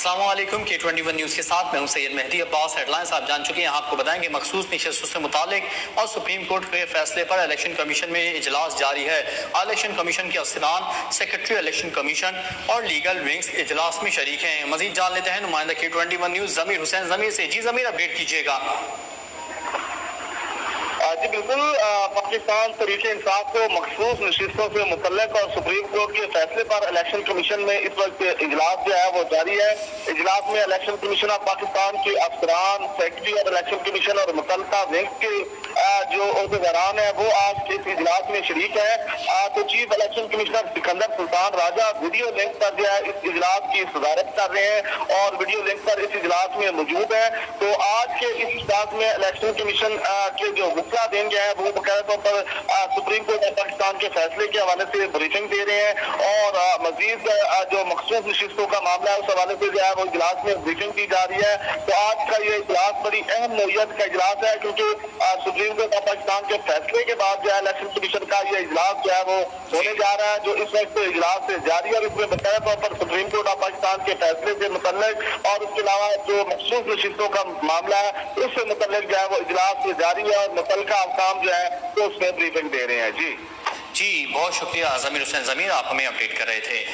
السلام علیکم K21 news کے ساتھ میں ہوں سید مہدی عباس۔ ہیڈ لائنز آپ جان چکے ہیں، آپ کو بتائیں گے مخصوص نشستوں سے متعلق اور سپریم کورٹ کے فیصلے پر الیکشن کمیشن میں اجلاس جاری ہے۔ الیکشن کمیشن کے افسران، سیکرٹری الیکشن کمیشن اور لیگل ونگز اجلاس میں شریک ہیں۔ مزید جان لیتے ہیں نمائندہ K21 نیوز ضمیر حسین ضمیر سے۔ جی ضمیر، اپڈیٹ کیجیے گا۔ جی بالکل، پاکستان تحریک انصاف کو مخصوص نشستوں سے متعلق اور سپریم کورٹ کے فیصلے پر الیکشن کمیشن میں اس وقت اجلاس جو ہے وہ جاری ہے۔ اجلاس میں الیکشن کمیشن آف پاکستان کے افسران، سیکرٹری اور الیکشن کمیشن اور متعلقہ ونگ کے جو عہدیداران ہیں وہ آج اس اجلاس میں شریک ہیں۔ تو چیف الیکشن کمشنر سکندر سلطان راجہ ویڈیو لنک پر جو ہے اس اجلاس کی صدارت کر رہے ہیں اور ویڈیو لنک پر اس اجلاس میں موجود ہیں۔ تو آج کے اس اجلاس میں الیکشن کمیشن کے جو وکلا دیں گے ہیں وہ باقاعدہ طور پر سپریم کورٹ آف پاکستان کے فیصلے کے حوالے سے بریفنگ دے رہے ہیں اور مزید جو مخصوص نشستوں کا معاملہ ہے اس حوالے سے جو ہے وہ اجلاس میں بریفنگ دی جا رہی ہے۔ تو آج کا یہ اجلاس بڑی اہم نوعیت کا اجلاس ہے کیونکہ سپریم کورٹ آف پاکستان کے فیصلے کے بعد جو ہے الیکشن کمیشن کا یہ اجلاس جو ہے وہ ہونے جا رہا ہے، جو اس وقت اجلاس سے جاری ہے اور اس میں باقاعدہ طور پر سپریم کورٹ آف پاکستان کے فیصلے سے متعلق اور اس کے علاوہ جو مخصوص نشستوں کا معاملہ ہے اس سے متعلق جو ہے وہ اجلاس سے جاری ہے اور متعلقہ حکام جو ہے وہ اس میں بریفنگ دے رہے ہیں۔ جی بہت شکریہ ضمیر حسین ضمیر، آپ ہمیں اپڈیٹ کر رہے تھے۔